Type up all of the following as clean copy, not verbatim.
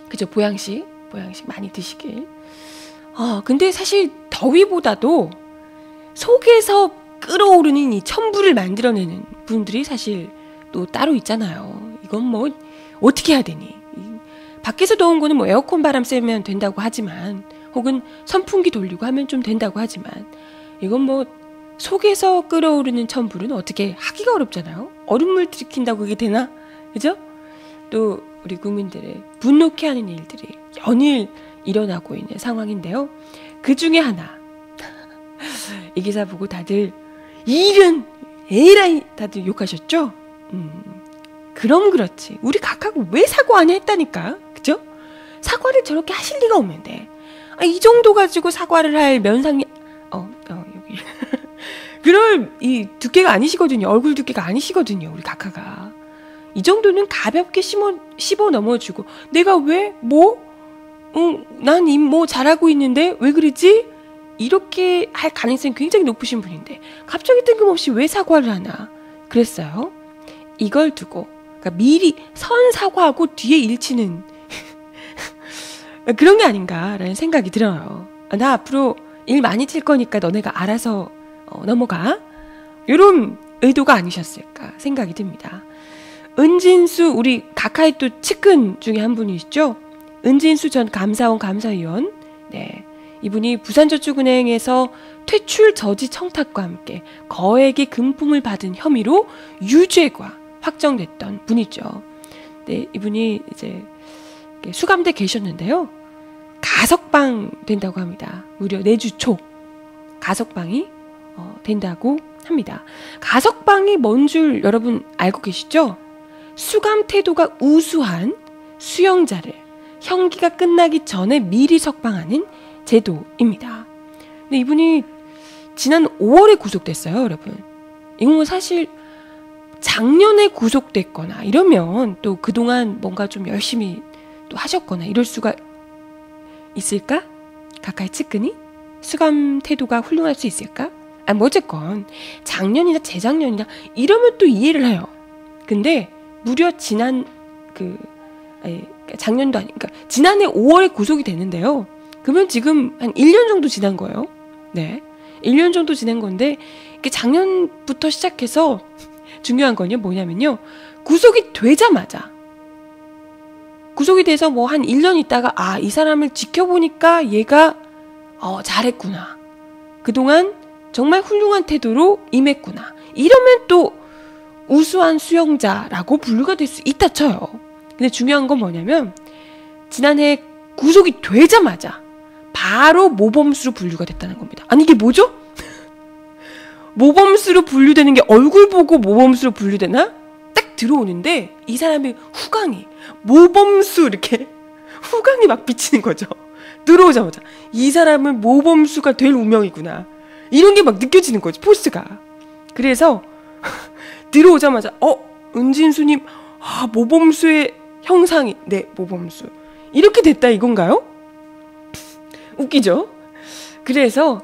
그죠? 보양식 많이 드시길. 근데 사실 더위보다도 속에서 끓어오르는 이 천불을 만들어내는 분들이 사실 또 따로 있잖아요. 이건 뭐 어떻게 해야 되니? 밖에서 더운 거는 뭐 에어컨 바람 쐬면 된다고 하지만, 혹은 선풍기 돌리고 하면 좀 된다고 하지만, 이건 뭐 속에서 끓어오르는 천불은 어떻게 하기가 어렵잖아요. 얼음물 들이킨다고 그게 되나? 그죠? 또 우리 국민들의 분노케 하는 일들이 연일 일어나고 있는 상황인데요. 그 중에 하나, 이 기사 보고 다들 이런 에라이 다들 욕하셨죠? 그럼 그렇지. 우리 각하가 왜 사과 안 했다니까? 그죠? 사과를 저렇게 하실 리가 없는데. 이 정도 가지고 사과를 할 면상이, 여기. 그럴 이 두께가 아니시거든요. 얼굴 두께가 아니시거든요. 우리 각하가. 이 정도는 가볍게 씹어 넘어주고, 내가 왜? 뭐? 난 뭐 잘하고 있는데? 왜 그러지? 이렇게 할 가능성이 굉장히 높으신 분인데, 갑자기 뜬금없이 왜 사과를 하나? 그랬어요. 이걸 두고, 그러니까 미리 선 사과하고 뒤에 일치는 그런 게 아닌가라는 생각이 들어요. 나 앞으로 일 많이 칠 거니까 너네가 알아서 넘어가. 이런 의도가 아니셨을까 생각이 듭니다. 은진수, 우리 각하의 또 측근 중에 한 분이시죠. 은진수 전 감사원 감사위원. 네, 이분이 부산저축은행에서 퇴출 저지 청탁과 함께 거액의 금품을 받은 혐의로 유죄가 확정됐던 분이죠. 네, 이분이 이제 수감돼 계셨는데요. 가석방 된다고 합니다. 무려 4주 초 가석방이 된다고 합니다. 가석방이 뭔 줄 여러분 알고 계시죠? 수감 태도가 우수한 수용자를 형기가 끝나기 전에 미리 석방하는 제도입니다. 근데 이분이 지난 5월에 구속됐어요, 여러분. 이건 뭐 사실 작년에 구속됐거나 이러면 또 그동안 뭔가 좀 열심히 또 하셨거나 이럴 수가 있을까? 각하의 측근이? 수감 태도가 훌륭할 수 있을까? 뭐 어쨌건 작년이나 재작년이나 이러면 또 이해를 해요. 근데 무려 지난 작년도 아니, 그러니까 지난해 5월에 구속이 됐는데요. 그러면 지금 한 1년 정도 지난 거예요. 네, 1년 정도 지난 건데, 이게 작년부터 시작해서 중요한 건요 뭐냐면요, 구속이 되자마자, 구속이 돼서 뭐 한 1년 있다가 이 사람을 지켜보니까 얘가 잘했구나, 그동안 정말 훌륭한 태도로 임했구나, 이러면 또 우수한 수용자라고 분류가 될 수 있다 쳐요. 근데 중요한 건 뭐냐면, 지난해 구속이 되자마자 바로 모범수로 분류가 됐다는 겁니다. 아니 이게 뭐죠? 모범수로 분류되는 게 얼굴 보고 모범수로 분류되나? 딱 들어오는데 이 사람의 후광이, 모범수 이렇게 후광이 막 비치는 거죠. 들어오자마자 이 사람은 모범수가 될 운명이구나, 이런 게 막 느껴지는 거죠, 포스가. 그래서 들어오자마자 은진수님 모범수의 형상이, 네, 모범수 이렇게 됐다 이건가요? 웃기죠? 그래서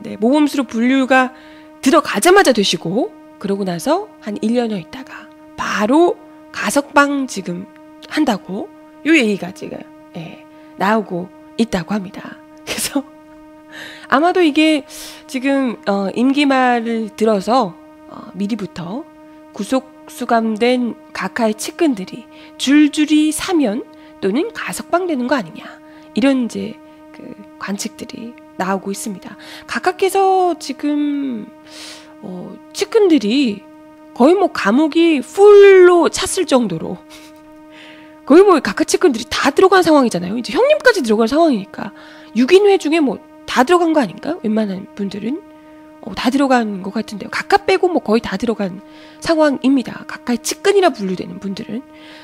네, 모범수로 분류가 들어가자마자 되시고, 그러고 나서 한 1년여 있다가 바로 가석방 지금 한다고 요 얘기가 지금 나오고 있다고 합니다. 그래서 아마도 이게 지금 임기 말을 들어서 미리부터 구속 수감된 각하의 측근들이 줄줄이 사면 또는 가석방되는 거 아니냐, 이런 이제 관측들이 나오고 있습니다. 각하께서 지금 측근들이 거의 뭐 감옥이 풀로 찼을 정도로 거의 뭐 각하 측근들이 다 들어간 상황이잖아요. 이제 형님까지 들어간 상황이니까 6인회 중에 뭐 다 들어간 거 아닌가? 웬만한 분들은 다 들어간 것 같은데요. 각하 빼고 뭐 거의 다 들어간 상황입니다. 각하의 측근이라 분류되는 분들은.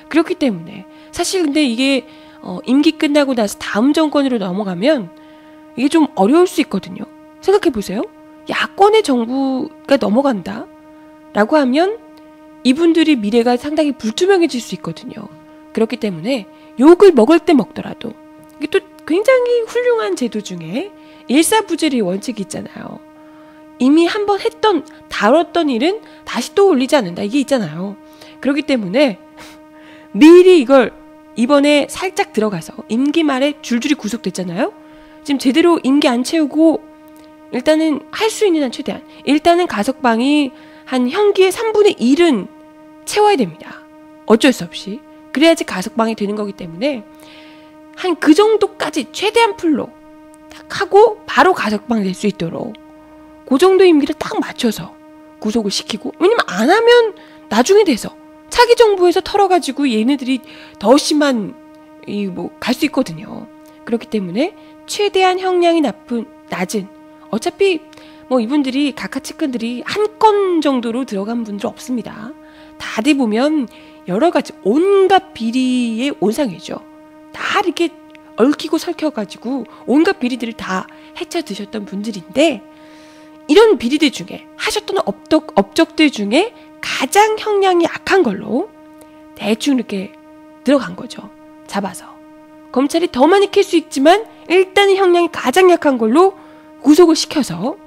그렇기 때문에 사실 근데 이게 임기 끝나고 나서 다음 정권으로 넘어가면 이게 좀 어려울 수 있거든요. 생각해보세요. 야권의 정부가 넘어간다 라고 하면 이분들이 미래가 상당히 불투명해질 수 있거든요. 그렇기 때문에 욕을 먹을 때 먹더라도, 이게 또 굉장히 훌륭한 제도 중에 일사부재의 원칙이 있잖아요. 이미 한번 다뤘던 일은 다시 또 올리지 않는다, 이게 있잖아요. 그렇기 때문에 미리 이걸 이번에 살짝 들어가서 임기 말에 줄줄이 구속됐잖아요. 지금 제대로 임기 안 채우고 일단은 할 수 있는 한 최대한 일단은 가석방이 한 형기의 3분의 1은 채워야 됩니다. 어쩔 수 없이. 그래야지 가석방이 되는 거기 때문에 한 그 정도까지 최대한 풀로 딱 하고 바로 가석방 될 수 있도록 그 정도 임기를 딱 맞춰서 구속을 시키고, 왜냐면 안 하면 나중에 돼서 차기 정부에서 털어가지고 얘네들이 더 심한 갈 수 있거든요. 그렇기 때문에 최대한 형량이 낮은, 어차피 이분들이 각하 측근들이 한 건 정도로 들어간 분들 없습니다. 다들 보면 여러 가지 온갖 비리의 온상이죠. 다 이렇게 얽히고 설켜가지고 온갖 비리들을 다 헤쳐 드셨던 분들인데, 이런 비리들 중에 하셨던 업적들 중에 가장 형량이 약한 걸로 대충 이렇게 들어간 거죠. 잡아서. 검찰이 더 많이 캘 수 있지만 일단은 형량이 가장 약한 걸로 구속을 시켜서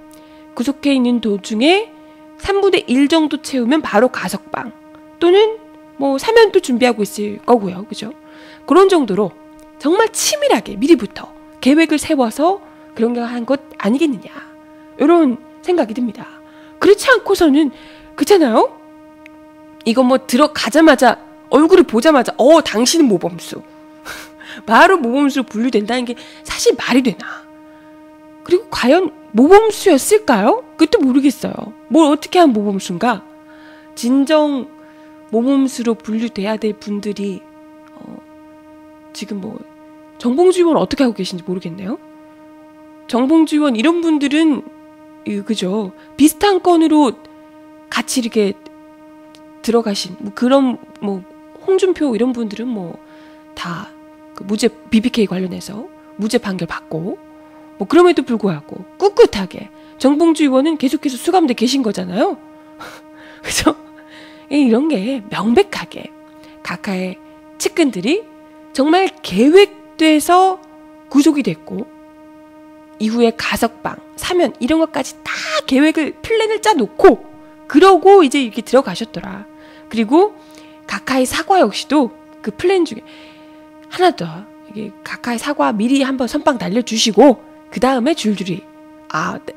구속해 있는 도중에 3분의 1 정도 채우면 바로 가석방 또는 사면도 준비하고 있을 거고요. 그죠? 그런 정도로 정말 치밀하게 미리부터 계획을 세워서 그런 거 한 것 아니겠느냐, 이런 생각이 듭니다. 그렇지 않고서는 그렇잖아요. 이거 들어가자마자 얼굴을 보자마자 당신은 모범수 바로 모범수로 분류된다는 게 사실 말이 되나. 그리고 과연 모범수였을까요? 그것도 모르겠어요. 뭘 어떻게 하면 모범수인가. 진정 모범수로 분류돼야 될 분들이 지금 정봉주 의원 어떻게 하고 계신지 모르겠네요. 정봉주 의원 이런 분들은 그죠, 비슷한 건으로 같이 이렇게 들어가신 그런 홍준표 이런 분들은 다 그 무죄 BBK 관련해서 무죄 판결 받고 그럼에도 불구하고 꿋꿋하게 정봉주 의원은 계속해서 수감돼 계신 거잖아요. 그죠? 이런 게 명백하게 각하의 측근들이 정말 계획돼서 구속이 됐고 이후에 가석방, 사면 이런 것까지 다 플랜을 짜놓고 그러고 이제 이렇게 들어가셨더라. 그리고 각하의 사과 역시도 그 플랜 중에 하나 더, 이게 각하의 사과 미리 한번 선빵 날려주시고 그 다음에 줄줄이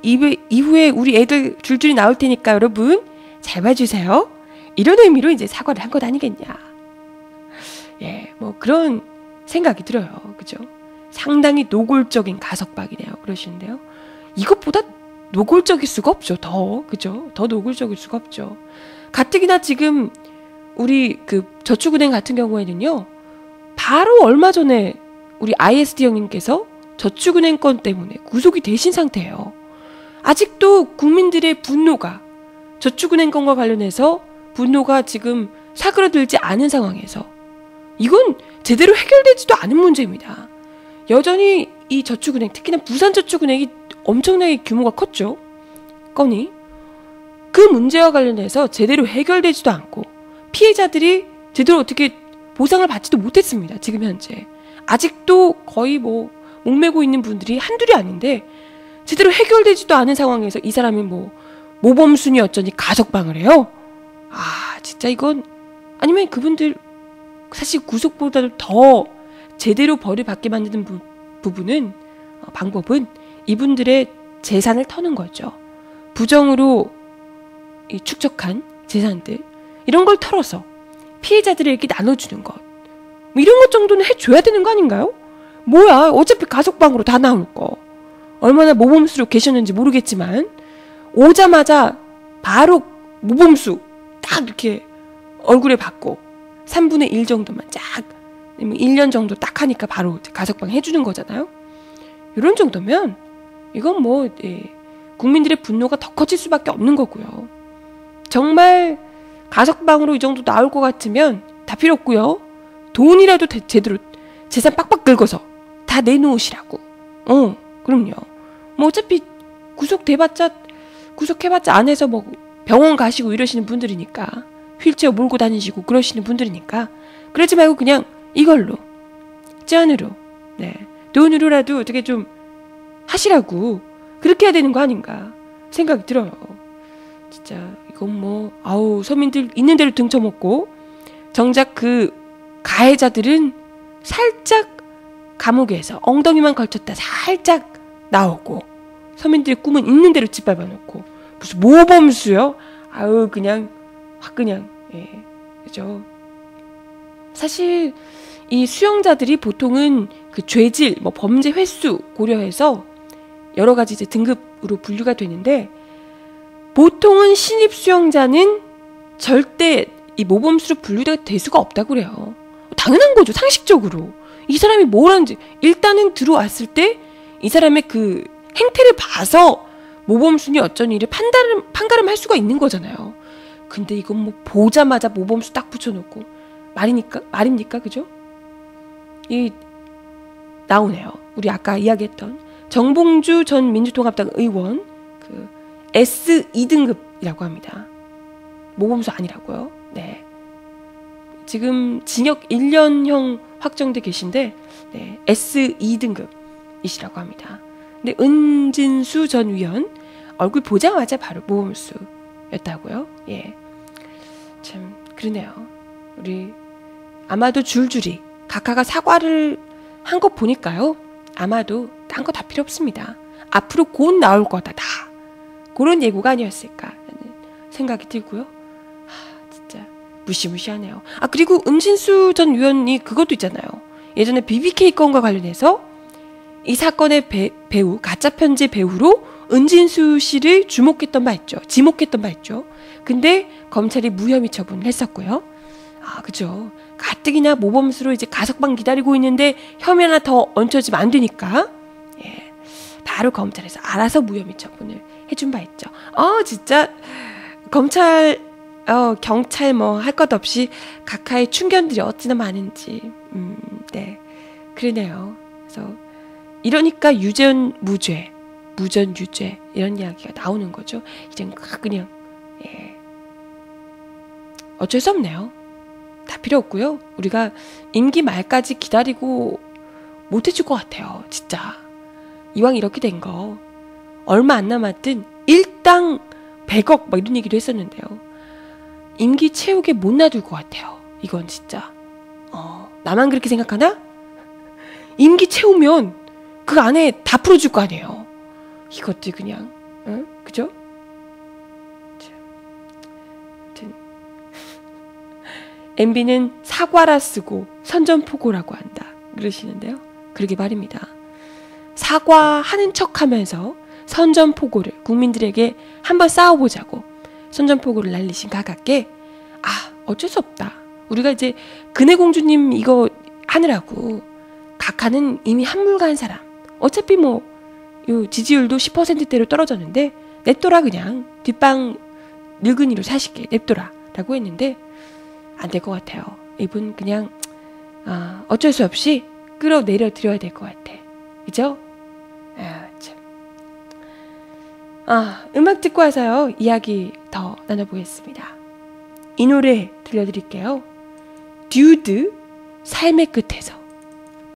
이후에 우리 애들 줄줄이 나올 테니까 여러분 잘 봐주세요, 이런 의미로 이제 사과를 한 것 아니겠냐. 그런 생각이 들어요. 그죠? 상당히 노골적인 가석방이네요. 그러시는데요. 이것보다 노골적일 수가 없죠. 그죠? 더 노골적일 수가 없죠. 가뜩이나 지금 우리 저축은행 같은 경우에는요, 바로 얼마 전에 우리 ISD 형님께서 저축은행 건 때문에 구속이 되신 상태예요. 아직도 국민들의 분노가, 저축은행 건과 관련해서 분노가 지금 사그러들지 않은 상황에서 이건 제대로 해결되지도 않은 문제입니다. 여전히 이 저축은행, 특히나 부산저축은행이 엄청나게 규모가 컸죠. 건이. 그 문제와 관련해서 제대로 해결되지도 않고 피해자들이 제대로 어떻게 보상을 받지도 못했습니다. 지금 현재. 아직도 거의 목매고 있는 분들이 한둘이 아닌데 제대로 해결되지도 않은 상황에서 이 사람이 모범순이 어쩌니 가석방을 해요? 진짜 이건, 아니면 그분들 사실 구속보다도 더 제대로 벌을 받게 만드는 방법은 이분들의 재산을 터는 거죠. 부정으로 축적한 재산들, 이런 걸 털어서 피해자들에게 나눠주는 것, 이런 것 정도는 해줘야 되는 거 아닌가요? 뭐야, 어차피 가석방으로 다 나올 거. 얼마나 모범수로 계셨는지 모르겠지만 오자마자 바로 모범수 딱 이렇게 얼굴에 받고 3분의 1 정도만 쫙 1년 정도 딱 하니까 바로 가석방 해주는 거잖아요. 이런 정도면 이건 국민들의 분노가 더 커질 수밖에 없는 거고요. 정말 가석방으로 이 정도 나올 것 같으면 다 필요 없고요. 돈이라도 제대로 재산 빡빡 긁어서 다 내놓으시라고. 그럼요. 어차피 구속해봤자 안에서 병원 가시고 이러시는 분들이니까, 휠체어 몰고 다니시고 그러시는 분들이니까 그러지 말고 그냥 이걸로 짠으로 돈으로라도 어떻게 좀 하시라고, 그렇게 해야 되는 거 아닌가 생각이 들어요. 진짜 이건 서민들 있는 대로 등쳐먹고 정작 그 가해자들은 살짝 감옥에서 엉덩이만 걸쳤다 살짝 나오고, 서민들의 꿈은 있는 대로 짓밟아 놓고, 무슨 모범수요? 아유, 그냥 확 그냥, 예, 그죠. 사실 이 수용자들이 보통은 그 죄질, 뭐 범죄 횟수 고려해서 여러 가지 이제 등급으로 분류가 되는데, 보통은 신입 수용자는 절대 이 모범수로 분류가 될 수가 없다고 그래요. 당연한 거죠, 상식적으로. 이 사람이 뭘 하는지 일단은 들어왔을 때 이 사람의 그 행태를 봐서 모범수니 어쩌니 이를 판가름할 수가 있는 거잖아요. 근데 이건 뭐 보자마자 모범수 딱 붙여놓고 말입니까, 그죠? 이 나오네요. 우리 아까 이야기했던 정봉주 전 민주통합당 의원, 그 S2등급이라고 합니다. 모범수 아니라고요. 네. 지금 징역 1년형 확정돼 계신데, 네, S2등급이시라고 합니다. 근데 은진수 전 위원 얼굴 보자마자 바로 모범수였다고요. 예, 참 그러네요. 우리 아마도 줄줄이 각하가 사과를 한 것 보니까요, 아마도 딴 거 다 필요 없습니다. 앞으로 곧 나올 거다, 다. 그런 예고가 아니었을까 하는 생각이 들고요. 진짜 무시무시하네요. 그리고 은진수 전 위원이 그것도 있잖아요. 예전에 BBK 건과 관련해서 이 사건의 배우, 가짜 편지 배우로 은진수 씨를 지목했던 바 있죠. 근데 검찰이 무혐의 처분을 했었고요. 그죠. 가뜩이나 모범수로 이제 가석방 기다리고 있는데 혐의 하나 더 얹혀지면 안 되니까, 예, 바로 검찰에서 알아서 무혐의 처분을 해준 바 있죠. 진짜 검찰, 경찰 뭐 할 것 없이 각하의 충견들이 어찌나 많은지, 네, 그러네요. 그래서 이러니까 유전 무죄, 무전 유죄 이런 이야기가 나오는 거죠. 이젠 그냥, 예, 어쩔 수 없네요. 다 필요 없고요. 우리가 임기 말까지 기다리고 못 해줄 것 같아요. 진짜 이왕 이렇게 된 거 얼마 안 남았든 일당 100억 막 이런 얘기도 했었는데요. 임기 채우게 못 놔둘 것 같아요. 이건 진짜 나만 그렇게 생각하나? 임기 채우면 그 안에 다 풀어줄 거 아니에요. 이것들 그냥, 응? 그죠? MB는 사과라 쓰고 선전포고라고 한다 그러시는데요. 그러게 말입니다. 사과하는 척하면서 선전포고를 국민들에게 한번 싸워보자고 선전포고를 날리신 각하께 어쩔 수 없다. 우리가 이제 근혜공주님 이거 하느라고 각하는 이미 한물간 사람. 어차피 뭐 요 지지율도 10%대로 떨어졌는데 냅둬라, 그냥 뒷방 늙은이로 사실게 냅둬라 라고 했는데 안 될 것 같아요. 이분 그냥 어쩔 수 없이 끌어내려 드려야 될 것 같아. 그죠? 참. 음악 듣고 와서요, 이야기 더 나눠보겠습니다. 이 노래 들려드릴게요. 듀드, 삶의 끝에서.